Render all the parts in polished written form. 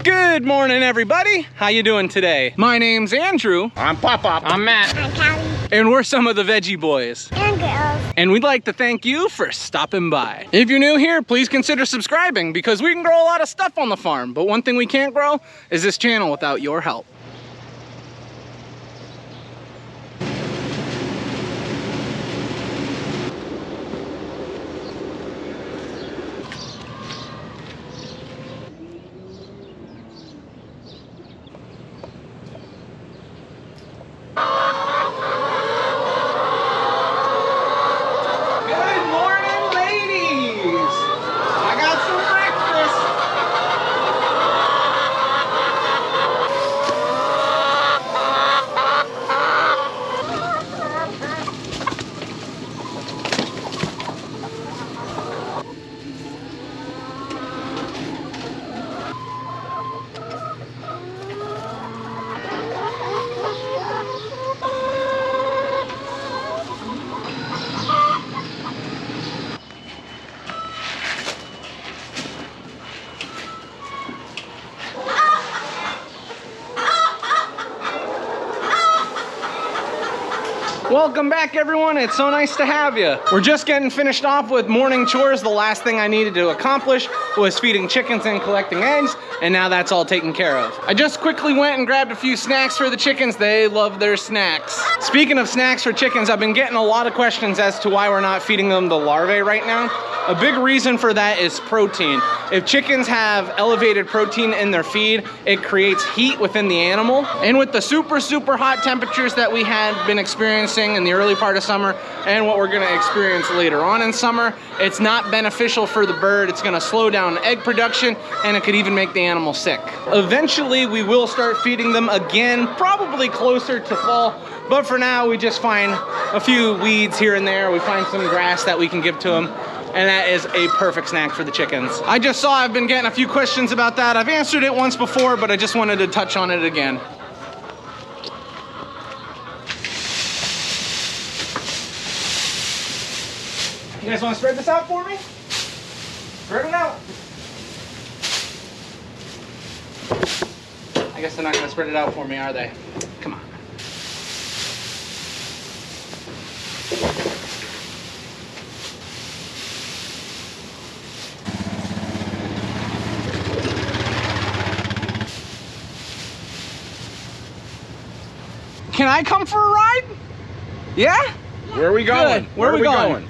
Good morning, everybody. How you doing today? My name's Andrew. I'm Pop-Pop. I'm Matt. I'm Callie. And we're some of the Veggie Boys. And girls. And we'd like to thank you for stopping by. If you're new here, please consider subscribing because we can grow a lot of stuff on the farm. But one thing we can't grow is this channel without your help. Welcome back, everyone. It's so nice to have you. We're just getting finished off with morning chores. The last thing I needed to accomplish was feeding chickens and collecting eggs, and now that's all taken care of. I just quickly went and grabbed a few snacks for the chickens. They love their snacks. Speaking of snacks for chickens, I've been getting a lot of questions as to why we're not feeding them the larvae right now. A big reason for that is protein. If chickens have elevated protein in their feed, it creates heat within the animal. And with the super hot temperatures that we had been experiencing in the early part of summer and what we're gonna experience later on in summer, it's not beneficial for the bird. It's gonna slow down egg production and it could even make the animal sick. Eventually, we will start feeding them again, probably closer to fall. But for now, we just find a few weeds here and there. We find some grass that we can give to them. And that is a perfect snack for the chickens. I just saw I've been getting a few questions about that. I've answered it once before, but I just wanted to touch on it again. You guys want to spread this out for me? Spread it out. I guess they're not going to spread it out for me, are they? Come on. Can I come for a ride? Yeah? Where are we going? Good. Where are we going?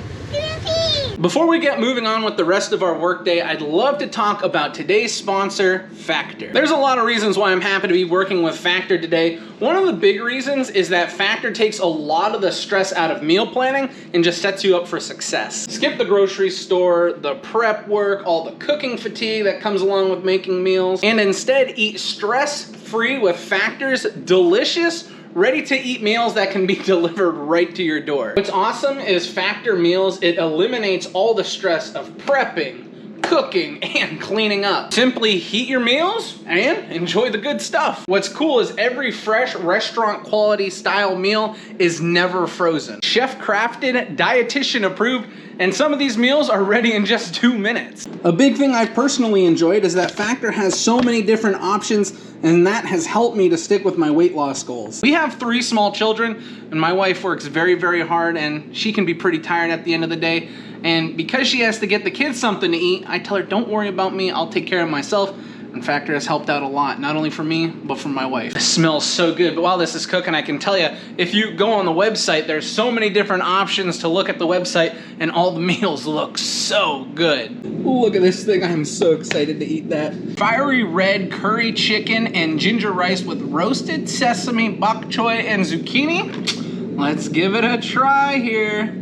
Before we get moving on with the rest of our workday, I'd love to talk about today's sponsor, Factor. There's a lot of reasons why I'm happy to be working with Factor today. One of the big reasons is that Factor takes a lot of the stress out of meal planning and just sets you up for success. Skip the grocery store, the prep work, all the cooking fatigue that comes along with making meals, and instead eat stress-free with Factor's delicious, ready-to-eat meals that can be delivered right to your door. What's awesome is Factor meals, it eliminates all the stress of prepping, cooking, and cleaning up. Simply heat your meals and enjoy the good stuff. What's cool is every fresh restaurant quality style meal is never frozen. Chef crafted, dietitian approved, and some of these meals are ready in just 2 minutes. A big thing I've personally enjoyed is that Factor has so many different options, and that has helped me to stick with my weight loss goals. We have 3 small children, and my wife works very hard, and she can be pretty tired at the end of the day. And because she has to get the kids something to eat, I tell her, don't worry about me, I'll take care of myself. And Factor has helped out a lot, not only for me, but for my wife. It smells so good, but while this is cooking, I can tell you, if you go on the website, there's so many different options to look at the website, and all the meals look so good. Ooh, look at this thing, I'm so excited to eat that. Fiery red curry chicken and ginger rice with roasted sesame, bok choy, and zucchini. Let's give it a try here.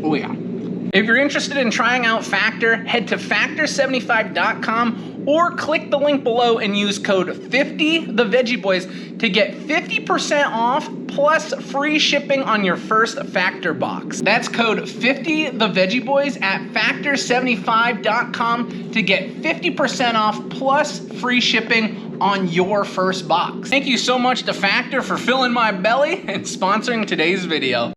Oh yeah. If you're interested in trying out Factor, head to factor75.com or click the link below and use code 50TheVeggieBoys to get 50% off plus free shipping on your first Factor box. That's code 50TheVeggieBoys at factor75.com to get 50% off plus free shipping on your first box. Thank you so much to Factor for filling my belly and sponsoring today's video.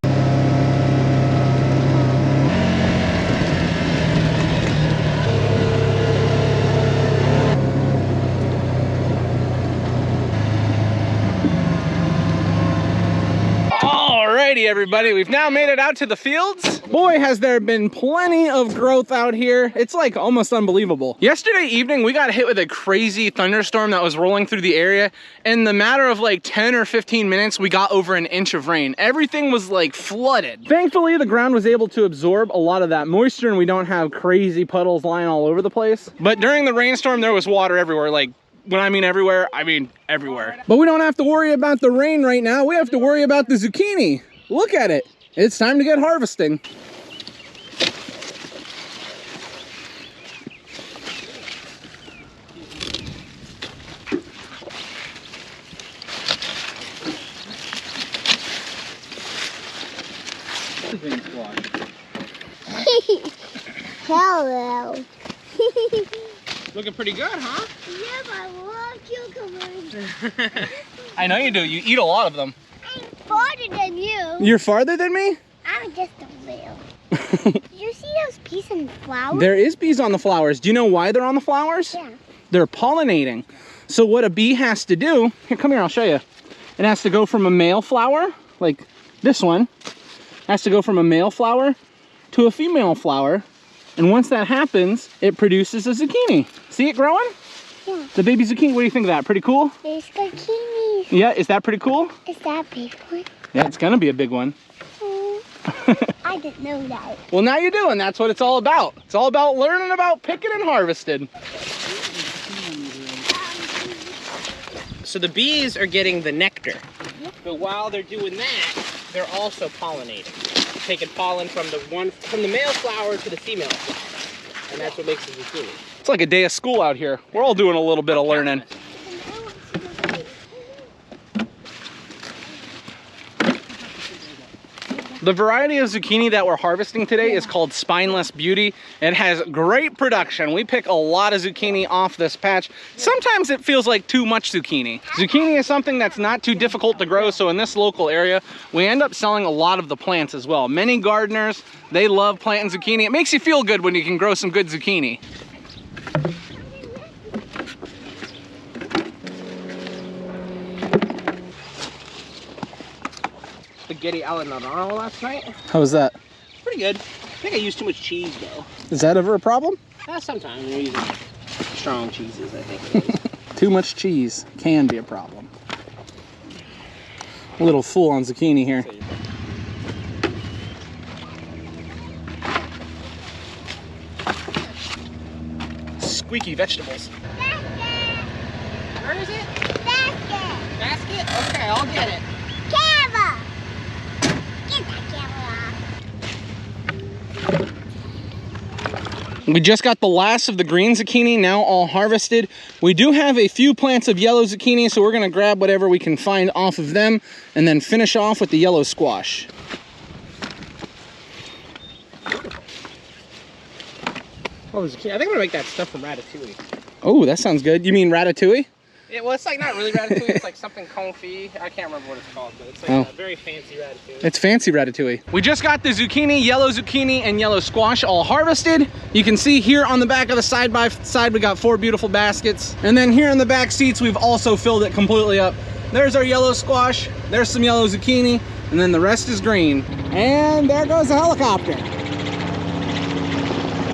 Alrighty, everybody, we've now made it out to the fields. Boy, has there been plenty of growth out here. It's like almost unbelievable. Yesterday evening, we got hit with a crazy thunderstorm that was rolling through the area. In the matter of like 10 or 15 minutes, we got over an inch of rain. Everything was like flooded. Thankfully, the ground was able to absorb a lot of that moisture and we don't have crazy puddles lying all over the place. But during the rainstorm, there was water everywhere. Like, when I mean everywhere, I mean everywhere. But we don't have to worry about the rain right now. We have to worry about the zucchini. Look at it. It's time to get harvesting. Hello. Looking pretty good, huh? Yeah, but I love cucumbers. I know you do. You eat a lot of them. I'm farther than you. You're farther than me? I'm just a little. Did you see those bees in the flowers? There is bees on the flowers. Do you know why they're on the flowers? Yeah. They're pollinating. So what a bee has to do, here, come here, I'll show you. It has to go from a male flower, like this one, has to go from a male flower to a female flower. And once that happens, it produces a zucchini. See it growing? Yeah. The baby zucchini, what do you think of that? Pretty cool? There's zucchini. Yeah, is that pretty cool? Is that a big one? Yeah, it's gonna be a big one. I didn't know that. Well, now you do, and that's what it's all about. It's all about learning about picking and harvesting. So the bees are getting the nectar, but while they're doing that, they're also pollinating, taking pollen from the male flower to the female flower, and that's what makes the zucchini. It's like a day of school out here. We're all doing a little bit of learning. The variety of zucchini that we're harvesting today is called Spineless Beauty. It has great production. We pick a lot of zucchini off this patch. Sometimes it feels like too much zucchini. Zucchini is something that's not too difficult to grow, so in this local area, we end up selling a lot of the plants as well. Many gardeners, they love planting zucchini. It makes you feel good when you can grow some good zucchini. Spaghetti alla Nerano last night. How was that? Pretty good. I think I used too much cheese though. Is that ever a problem? Sometimes when you're using strong cheeses, I think it is. Too much cheese can be a problem. A little full on zucchini here. Squeaky vegetables. Basket. Where is it? Basket. Basket? Okay, I'll get it. Camera. Get that camera off. We just got the last of the green zucchini, now all harvested. We do have a few plants of yellow zucchini, so we're gonna grab whatever we can find off of them and then finish off with the yellow squash. Oh, zucchini. I think I'm gonna make that stuff from ratatouille. Oh, that sounds good. You mean ratatouille? Yeah, well, it's like not really ratatouille. It's like something confit. I can't remember what it's called, but it's like a very fancy ratatouille. It's fancy ratatouille. We just got the zucchini, and yellow squash all harvested. You can see here on the back of the side by side, we got 4 beautiful baskets. And then here in the back seats, we've also filled it completely up. There's our yellow squash, there's some yellow zucchini, and then the rest is green. And there goes the helicopter.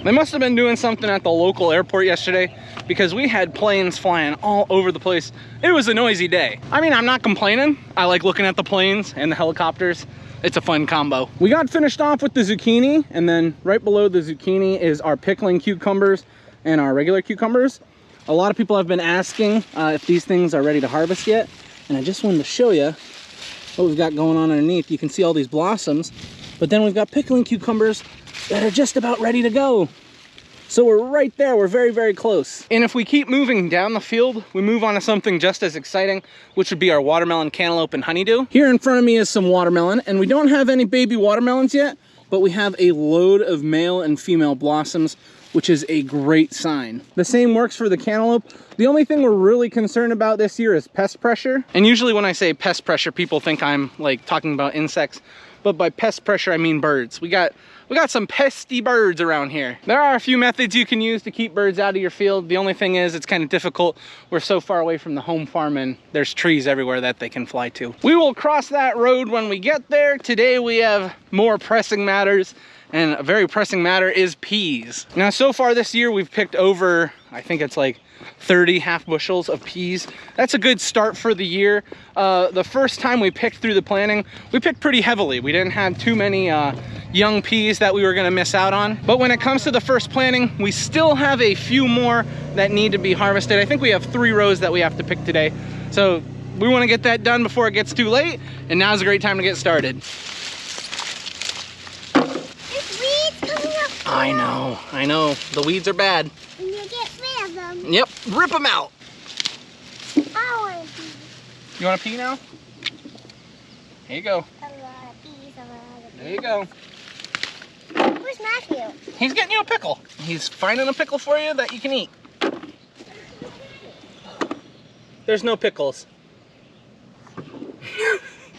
They must have been doing something at the local airport yesterday, because we had planes flying all over the place. It was a noisy day. I mean, I'm not complaining. I like looking at the planes and the helicopters. It's a fun combo. We got finished off with the zucchini, and then right below the zucchini is our pickling cucumbers and our regular cucumbers. A lot of people have been asking if these things are ready to harvest yet, and I just wanted to show you what we've got going on underneath. You can see all these blossoms, but then we've got pickling cucumbers that are just about ready to go. So we're right there, we're very, very close. And if we keep moving down the field, we move on to something just as exciting, which would be our watermelon, cantaloupe, and honeydew. Here in front of me is some watermelon, and we don't have any baby watermelons yet, but we have a load of male and female blossoms, which is a great sign. The same works for the cantaloupe. The only thing we're really concerned about this year is pest pressure. And usually when I say pest pressure, people think I'm like talking about insects. but by pest pressure I mean birds. We got some pesty birds around here. There are a few methods you can use to keep birds out of your field. The only thing is it's kind of difficult. We're so far away from the home farm and there's trees everywhere that they can fly to. We will cross that road when we get there. Today we have more pressing matters, and a very pressing matter is peas. Now so far this year we've picked over, I think it's like 30 half bushels of peas. That's a good start for the year. The first time we picked through the planting, we picked pretty heavily. We didn't have too many young peas that we were gonna miss out on. But when it comes to the first planting, we still have a few more that need to be harvested. I think we have 3 rows that we have to pick today. So we wanna get that done before it gets too late, and now's a great time to get started. There's weeds coming up. I know. The weeds are bad. And you get rid of them. Yep, rip them out. I want to pee. You wanna pee now? Here you go. A lot of peas, a lot of peas. There you go. Where's Matthew? He's getting you a pickle. He's finding a pickle for you that you can eat. There's no pickles.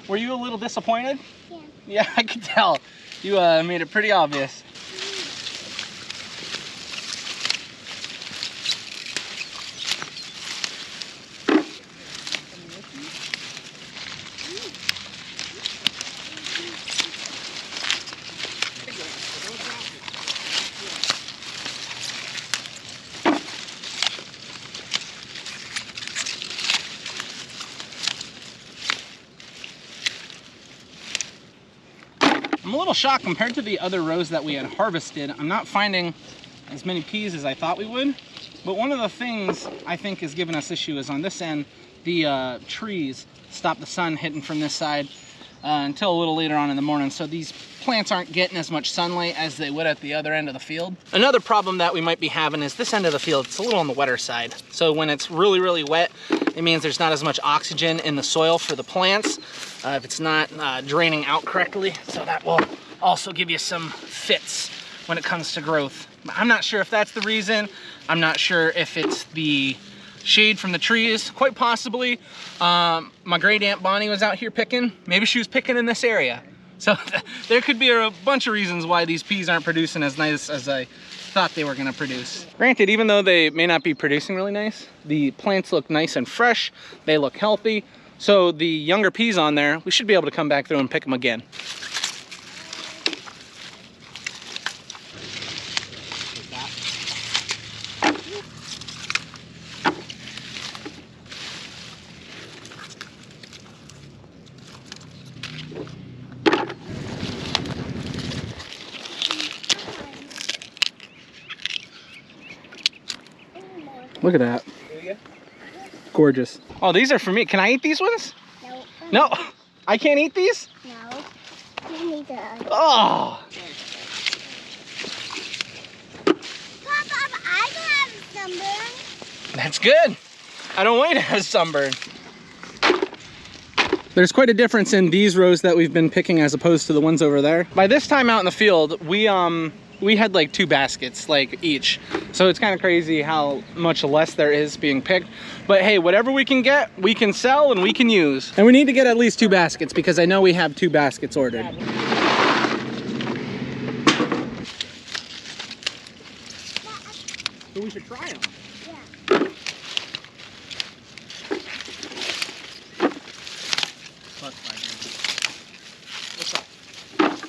Were you a little disappointed? Yeah. Yeah, I could tell. You made it pretty obvious. I'm a little shocked compared to the other rows that we had harvested. I'm not finding as many peas as I thought we would. But one of the things I think is giving us issue is on this end, the trees stop the sun hitting from this side until a little later on in the morning. So these plants aren't getting as much sunlight as they would at the other end of the field. Another problem that we might be having is this end of the field, it's a little on the wetter side. So when it's really, really wet, it means there's not as much oxygen in the soil for the plants if it's not draining out correctly. So that will also give you some fits when it comes to growth. I'm not sure if that's the reason. I'm not sure if it's the shade from the trees, quite possibly. My great aunt Bonnie was out here picking. Maybe she was picking in this area. So there could be a bunch of reasons why these peas aren't producing as nice as I thought they were gonna produce. Granted, even though they may not be producing really nice, the plants look nice and fresh, they look healthy. So the younger peas on there, we should be able to come back through and pick them again. Look at that. Gorgeous. Oh, these are for me. Can I eat these ones? No. No, I can't eat these? No. You need to. Oh. Papa, I don't have sunburn. That's good. I don't want you to have sunburn. There's quite a difference in these rows that we've been picking as opposed to the ones over there. By this time out in the field, we had like 2 baskets like each. So it's kind of crazy how much less there is being picked. But hey, whatever we can get, we can sell and we can use. And we need to get at least 2 baskets because I know we have 2 baskets ordered. So we should try them. Yeah.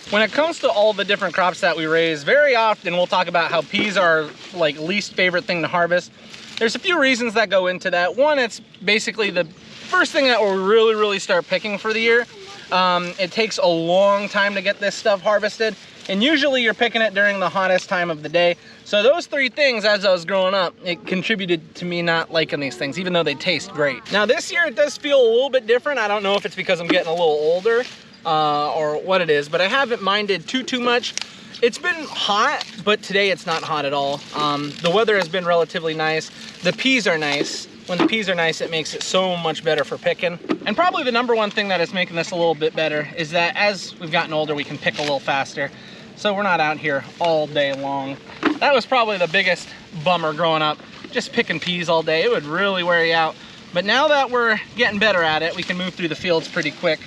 When it comes to all the different crops that we raise, very often we'll talk about how peas are like least favorite thing to harvest. There's a few reasons that go into that. One, it's basically the first thing that we'll really start picking for the year. It takes a long time to get this stuff harvested, and usually you're picking it during the hottest time of the day. So those 3 things, as I was growing up, it contributed to me not liking these things, even though they taste great. Now this year it does feel a little bit different. I don't know if it's because I'm getting a little older or what it is, but I haven't minded too much. It's been hot, but today it's not hot at all. The weather has been relatively nice. The peas are nice. When the peas are nice, it makes it so much better for picking. And probably the #1 thing that is making this a little bit better is that as we've gotten older, we can pick a little faster. So we're not out here all day long. That was probably the biggest bummer growing up. Just picking peas all day, it would really wear you out. But now that we're getting better at it, we can move through the fields pretty quick.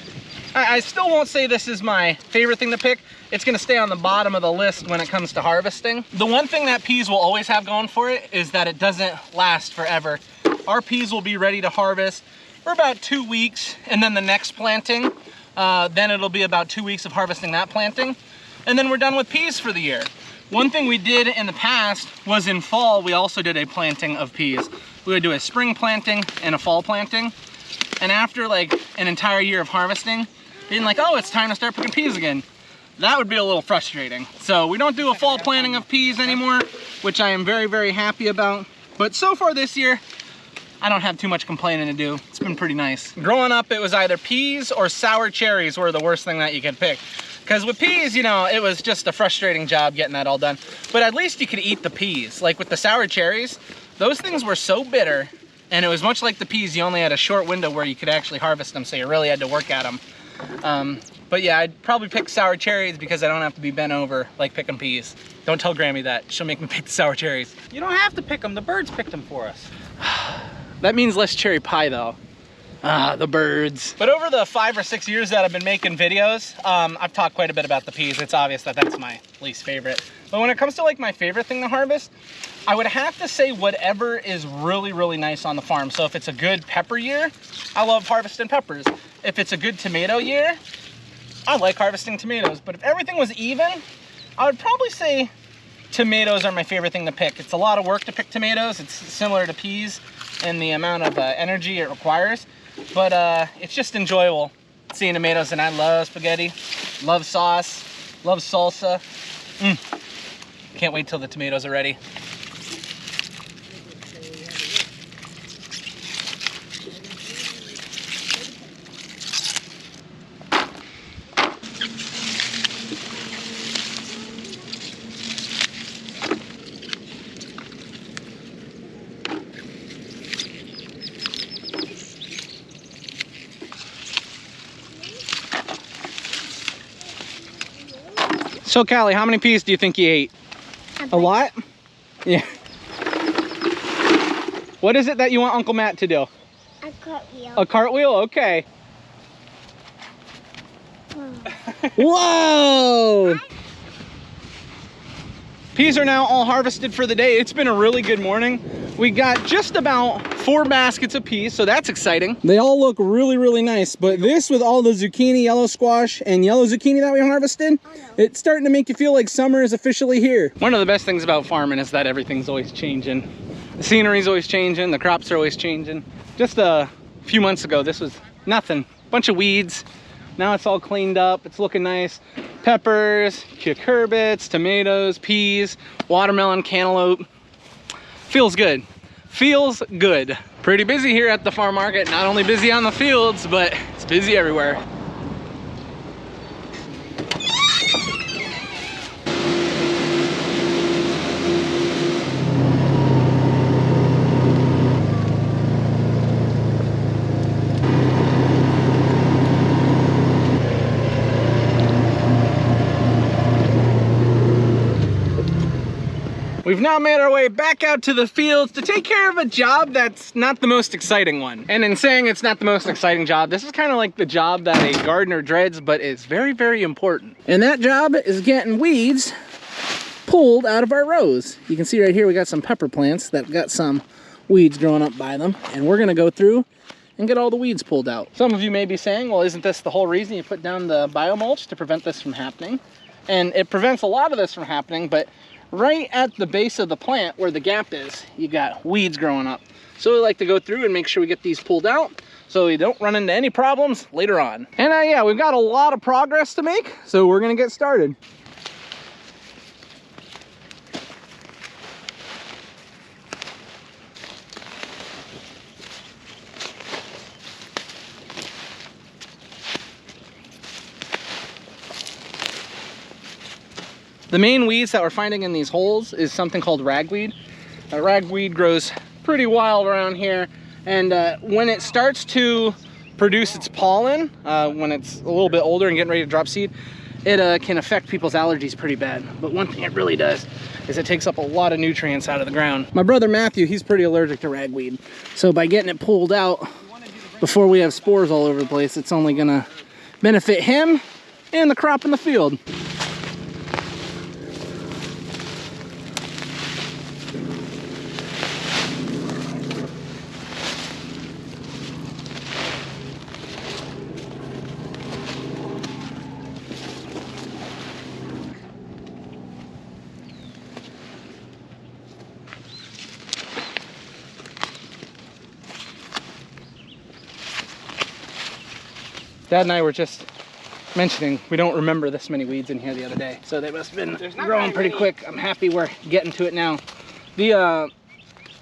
I still won't say this is my favorite thing to pick. It's gonna stay on the bottom of the list when it comes to harvesting. The one thing that peas will always have going for it is that it doesn't last forever. Our peas will be ready to harvest for about 2 weeks, and then the next planting, then it'll be about 2 weeks of harvesting that planting, and then we're done with peas for the year. One thing we did in the past was in fall, we also did a planting of peas. We would do a spring planting and a fall planting. And after like an entire year of harvesting, being like, oh, it's time to start picking peas again, that would be a little frustrating. So we don't do a fall planting of peas anymore, which I am very, very happy about. But so far this year, I don't have too much complaining to do. It's been pretty nice. Growing up, it was either peas or sour cherries were the worst thing that you could pick. Because with peas, you know, it was just a frustrating job getting that all done. But at least you could eat the peas. Like with the sour cherries, those things were so bitter, and it was much like the peas, you only had a short window where you could actually harvest them, so you really had to work at them. But yeah, I'd probably pick sour cherries because I don't have to be bent over like picking peas. Don't tell Grammy that. She'll make me pick the sour cherries. You don't have to pick them. The birds picked them for us. That means less cherry pie though. Ah, the birds. But over the 5 or 6 years that I've been making videos, I've talked quite a bit about the peas. It's obvious that that's my least favorite. But when it comes to like my favorite thing to harvest, I would have to say whatever is really, really nice on the farm. So if it's a good pepper year, I love harvesting peppers. If it's a good tomato year, I like harvesting tomatoes. But if everything was even, I would probably say tomatoes are my favorite thing to pick. It's a lot of work to pick tomatoes. It's similar to peas in the amount of energy it requires. But it's just enjoyable seeing tomatoes, and I love spaghetti, love sauce, love salsa. Can't wait till the tomatoes are ready. So Callie, how many peas do you think you ate? A lot? Yeah. What is it that you want Uncle Matt to do? A cartwheel. A cartwheel? Okay. Whoa! Peas are now all harvested for the day. It's been a really good morning. We got just about 4 baskets of peas, so that's exciting. They all look really, really nice, but this with all the zucchini, yellow squash, and yellow zucchini that we harvested, it's starting to make you feel like summer is officially here. One of the best things about farming is that everything's always changing. The scenery's always changing, the crops are always changing. Just a few months ago, this was nothing. Bunch of weeds. Now it's all cleaned up, it's looking nice. Peppers, cucurbits, tomatoes, peas, watermelon, cantaloupe. Feels good. Feels good. Pretty busy here at the farm market. Not only busy on the fields, but it's busy everywhere. We've now made our way back out to the fields to take care of a job that's not the most exciting one. And in saying it's not the most exciting job, this is kind of like the job that a gardener dreads, but it's very, very important. And that job is getting weeds pulled out of our rows. You can see right here we got some pepper plants that got some weeds growing up by them, and we're gonna go through and get all the weeds pulled out. Some of you may be saying, well, isn't this the whole reason you put down the biomulch, to prevent this from happening? And it prevents a lot of this from happening, but right at the base of the plant where the gap is, you got weeds growing up. So we like to go through and make sure we get these pulled out so we don't run into any problems later on. And yeah, we've got a lot of progress to make, so we're gonna get started. The main weeds that we're finding in these holes is something called ragweed. Ragweed grows pretty wild around here, and when it starts to produce its pollen, when it's a little bit older and getting ready to drop seed, it can affect people's allergies pretty bad. But one thing it really does is it takes up a lot of nutrients out of the ground. My brother Matthew, he's pretty allergic to ragweed, so by getting it pulled out before we have spores all over the place, it's only gonna benefit him and the crop in the field. Dad and I were just mentioning we don't remember this many weeds in here the other day, so they must have been growing pretty quick. I'm happy we're getting to it now. The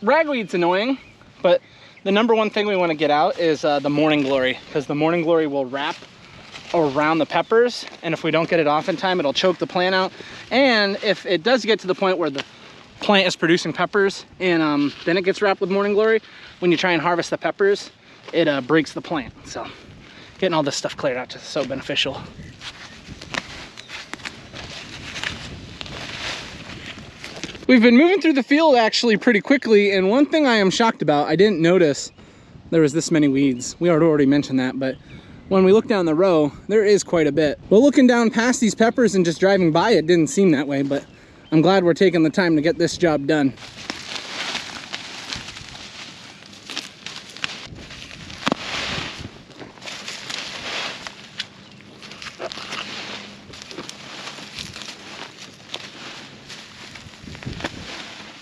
ragweed's annoying, but the number one thing we want to get out is the morning glory, because the morning glory will wrap around the peppers, and if we don't get it off in time, it'll choke the plant out. And if it does get to the point where the plant is producing peppers and then it gets wrapped with morning glory, when you try and harvest the peppers, it breaks the plant. So getting all this stuff cleared out is so beneficial. We've been moving through the field actually pretty quickly, and one thing I am shocked about, I didn't notice there was this many weeds. We had already mentioned that, but when we look down the row, there is quite a bit. Well, looking down past these peppers and just driving by, it didn't seem that way, but I'm glad we're taking the time to get this job done.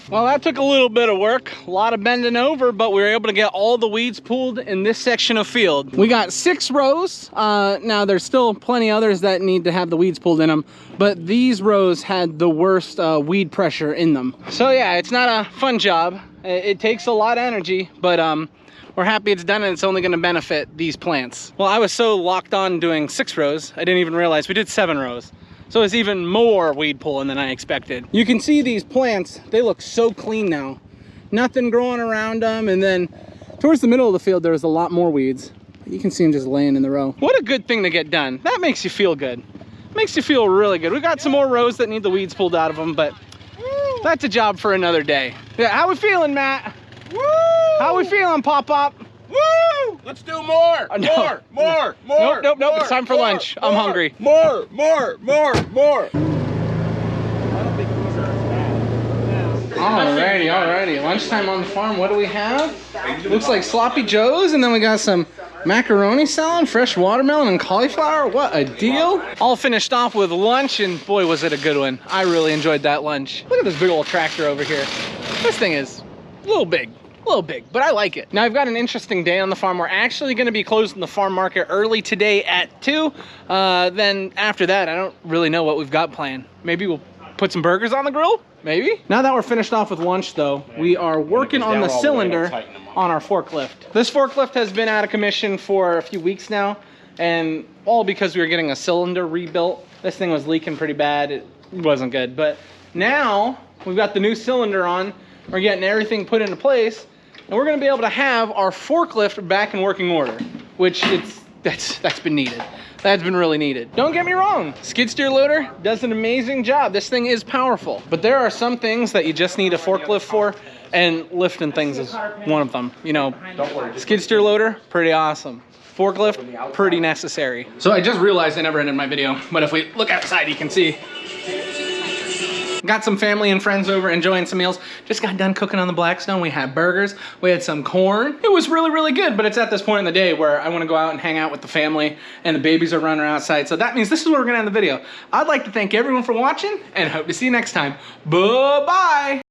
Well, that took a little bit of work, a lot of bending over, but we were able to get all the weeds pulled in this section of field. We got 6 rows. Now there's still plenty others that need to have the weeds pulled in them, but these rows had the worst weed pressure in them. So yeah, it's not a fun job. It takes a lot of energy, but we're happy it's done, and it's only gonna benefit these plants. Well, I was so locked on doing 6 rows, I didn't even realize we did 7 rows. So it's even more weed pulling than I expected. You can see these plants, they look so clean now. Nothing growing around them, and then towards the middle of the field, there's a lot more weeds. You can see them just laying in the row. What a good thing to get done. That makes you feel good. Makes you feel really good. We got some more rows that need the weeds pulled out of them, but that's a job for another day. Yeah, how we feeling, Matt? Woo! How we feeling, Pop-Pop? Woo! Let's do more! No. More! Nope, it's time for lunch. I'm hungry. More! Alrighty. Lunchtime on the farm. What do we have? Looks like sloppy joes, and then we got some macaroni salad, fresh watermelon, and cauliflower. What a deal. All finished off with lunch, and boy, was it a good one. I really enjoyed that lunch. Look at this big old tractor over here. This thing is a little big, but I like it. Now I've got an interesting day on the farm. We're actually gonna be closing the farm market early today at 2. Then after that, I don't really know what we've got planned. Maybe we'll put some burgers on the grill, maybe? Now that we're finished off with lunch though, we are working on the cylinder on our forklift. This forklift has been out of commission for a few weeks now, and all because we were getting a cylinder rebuilt. This thing was leaking pretty bad. It wasn't good, but now we've got the new cylinder on. We're getting everything put into place, and we're gonna be able to have our forklift back in working order, which that's been needed. That's been really needed. Don't get me wrong, skid steer loader does an amazing job. This thing is powerful, but there are some things that you just need a forklift for, and lifting things is one of them. You know, skid steer loader, pretty awesome. Forklift, pretty necessary. So I just realized I never ended my video, but if we look outside, you can see got some family and friends over enjoying some meals. Just got done cooking on the Blackstone. We had burgers, we had some corn. It was really good, but it's at this point in the day where I want to go out and hang out with the family, and the babies are running outside. So that means this is where we're gonna end the video. I'd like to thank everyone for watching, and hope to see you next time. Bye-bye.